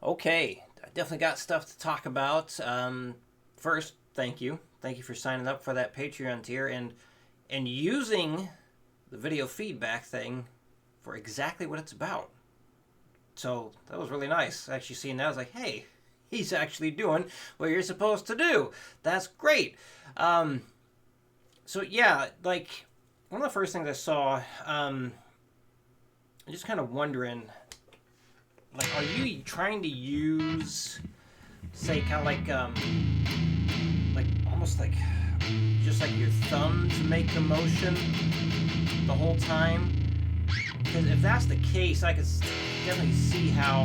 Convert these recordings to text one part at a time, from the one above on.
Okay, I definitely got stuff to talk about. First, thank you. Thank you for signing up for that Patreon tier and using the video feedback thing for exactly what it's about. So that was really nice. Actually seeing that, I was like, hey, he's actually doing what you're supposed to do. That's great. So yeah, like one of the first things I saw, I'm just kind of wondering, like, are you trying to use, say, kind of like almost like just like your thumb to make the motion the whole time? Because if that's the case, I could definitely see how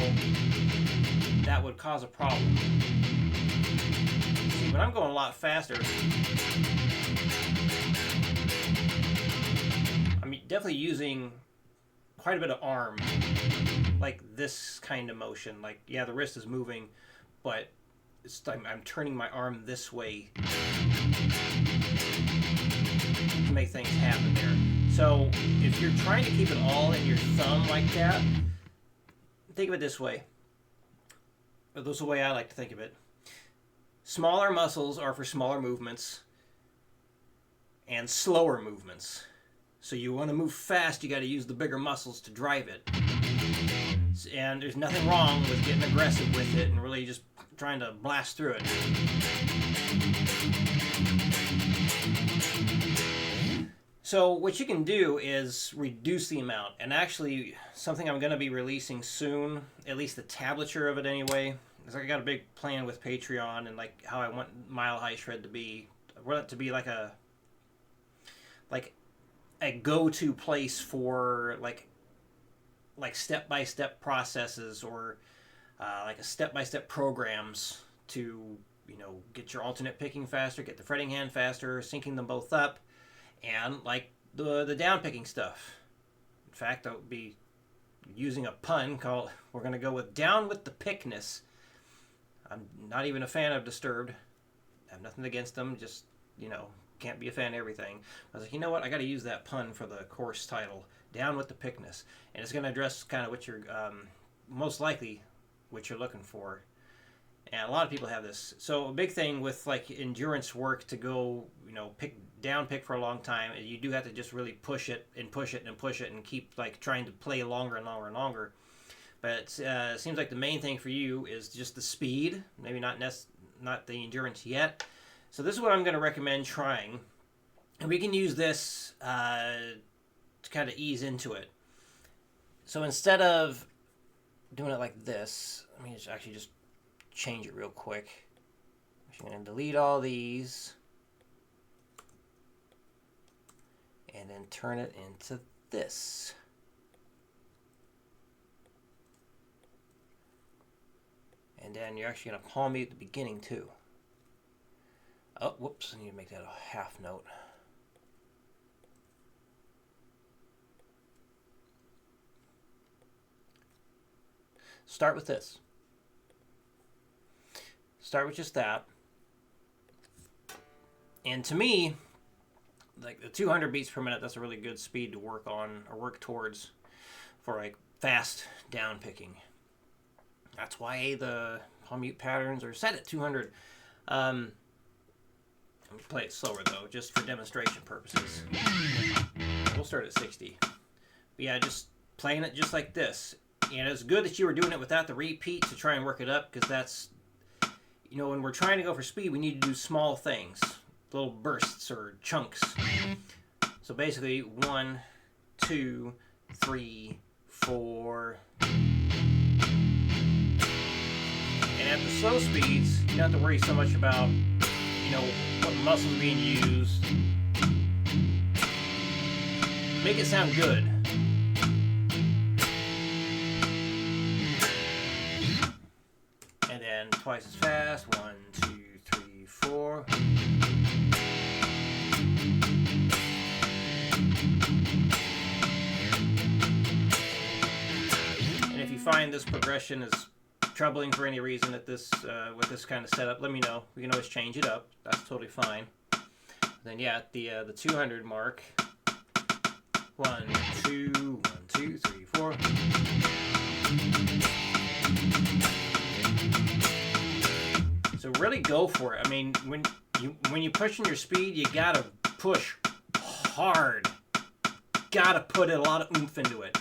that would cause a problem. See, when I'm going a lot faster, I'm definitely using quite a bit of arm, like this kind of motion. Like, yeah, the wrist is moving, but it's like I'm turning my arm this way to make things happen there. So if you're trying to keep it all in your thumb like that, think of it this way. This is the way I like to think of it. Smaller muscles are for smaller movements and slower movements. So you want to move fast, you got to use the bigger muscles to drive it. And there's nothing wrong with getting aggressive with it and really just trying to blast through it. So what you can do is reduce the amount. And actually, something I'm going to be releasing soon, at least the tablature of it anyway, because I got a big plan with Patreon and like how I want Mile High Shred to be. I want it to be like a go-to place for like step-by-step processes or like a step-by-step programs to, you know, get your alternate picking faster, get the fretting hand faster, syncing them both up, and like the down picking stuff. In fact, I would be using a pun called, we're going to go with down with the pickness. I'm not even a fan of Disturbed. I have nothing against them, just, you know, can't be a fan of everything. I was like, you know what, I got to use that pun for the course title, down with the pickness, and it's going to address kind of what you're most likely what you're looking for. And a lot of people have this. So a big thing with like endurance work to go, you know, pick for a long time, you do have to just really push it and push it and push it and keep like trying to play longer and longer and longer. But it seems like the main thing for you is just the speed, maybe not the endurance yet. So this is what I'm going to recommend trying. And we can use this to kind of ease into it. So instead of doing it like this, let me actually just change it real quick. I'm going to delete all these. And then turn it into this. And then you're actually going to palm mute at the beginning too. Oh, whoops, I need to make that a half note. Start with this. Start with just that. And to me, like the 200 beats per minute, that's a really good speed to work on or work towards for like fast down picking. That's why the palm mute patterns are set at 200. I'm going to play it slower though, just for demonstration purposes. We'll start at 60. But yeah, just playing it just like this. And it's good that you were doing it without the repeat to try and work it up, because that's, you know, when we're trying to go for speed, we need to do small things, little bursts or chunks. So basically, 1, 2, 3, 4. And at the slow speeds, you don't have to worry so much about, you know, what muscles being used. Make it sound good. And then twice as fast. 1, 2, 3, 4. And if you find this progression is troubling for any reason at this with this kind of setup, let me know. We can always change it up. That's totally fine. Then yeah, at the 200 mark. 1, 2, 1, 2, 3, 4. really go for it. I mean, when you pushing your speed, you gotta push hard. Gotta put a lot of oomph into it.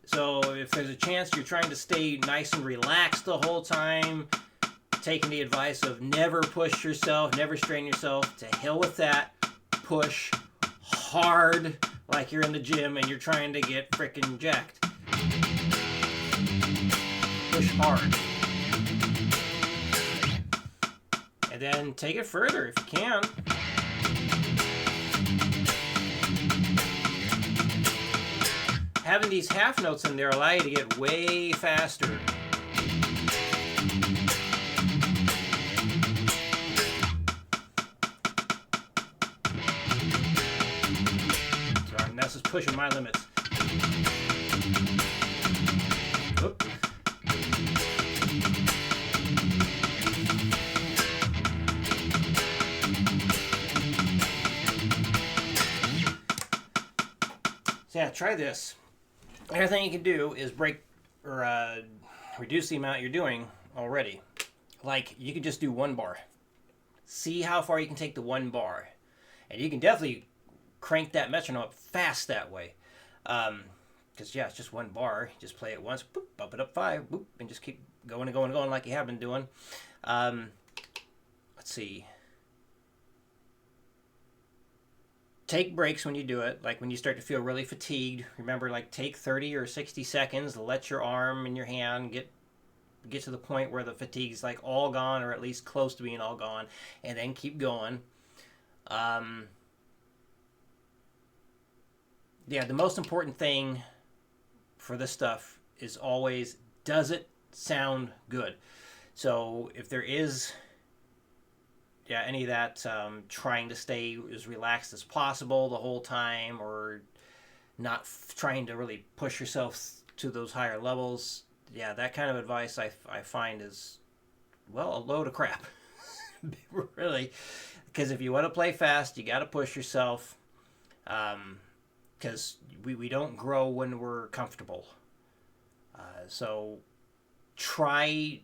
So if there's a chance you're trying to stay nice and relaxed the whole time, taking the advice of never push yourself, never strain yourself, to hell with that. Push hard like you're in the gym and you're trying to get frickin' jacked. Push hard. And then take it further if you can. Having these half notes in there allow you to get way faster. Sorry, this is pushing my limits. Oop. So yeah, try this. Everything you can do is break or reduce the amount you're doing already. Like, you can just do 1 bar. See how far you can take the 1 bar. And you can definitely crank that metronome up fast that way. Because, yeah, it's just 1 bar. Just play it once, boop, bump it up 5, boop, and just keep going and going and going like you have been doing. Let's see. Take breaks when you do it, like when you start to feel really fatigued. Remember, like, take 30 or 60 seconds, let your arm and your hand get to the point where the fatigue's like all gone, or at least close to being all gone, and then keep going. Yeah, the most important thing for this stuff is always, does it sound good? So if there is any of that, trying to stay as relaxed as possible the whole time, or not trying to really push yourself to those higher levels, yeah, that kind of advice I find is, well, a load of crap. Really. Because if you want to play fast, you got to push yourself. Because we don't grow when we're comfortable. So try...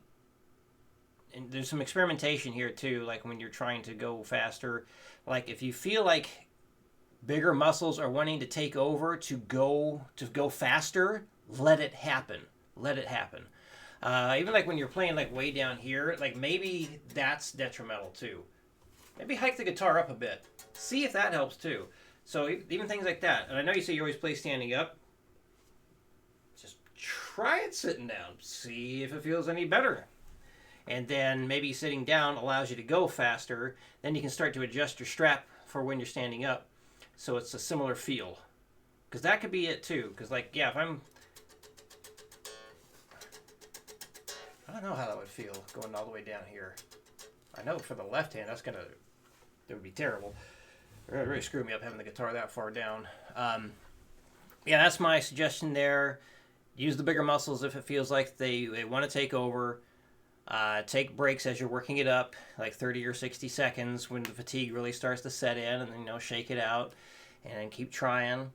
And there's some experimentation here too, like when you're trying to go faster. Like if you feel like bigger muscles are wanting to take over to go faster, let it happen. Let it happen. Even like when you're playing like way down here, like maybe that's detrimental too. Maybe hike the guitar up a bit. See if that helps too. So even things like that. And I know you say you always play standing up. Just try it sitting down. See if it feels any better. And then maybe sitting down allows you to go faster. Then you can start to adjust your strap for when you're standing up, so it's a similar feel. Because that could be it too. Because like, yeah, if I'm... I don't know how that would feel going all the way down here. I know for the left hand, that would be terrible. It would really screw me up having the guitar that far down. Yeah, that's my suggestion there. Use the bigger muscles if it feels like they want to take over. Take breaks as you're working it up, like 30 or 60 seconds when the fatigue really starts to set in, and then, shake it out and then keep trying.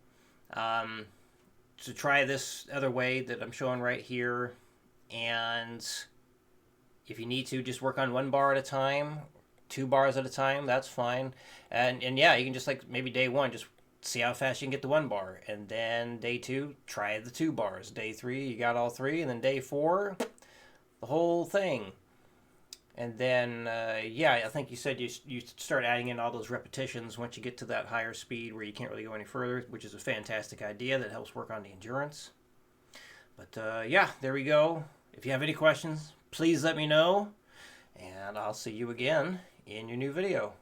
So try this other way that I'm showing right here, and if you need to, just work on 1 bar at a time, 2 bars at a time, that's fine. And yeah, you can just, like, maybe day 1, just see how fast you can get the 1 bar, and then day 2, try the 2 bars. Day 3, you got all 3, and then day 4... the whole thing. And then, yeah, I think you said you start adding in all those repetitions once you get to that higher speed where you can't really go any further, which is a fantastic idea that helps work on the endurance. But, yeah, there we go. If you have any questions, please let me know, and I'll see you again in your new video.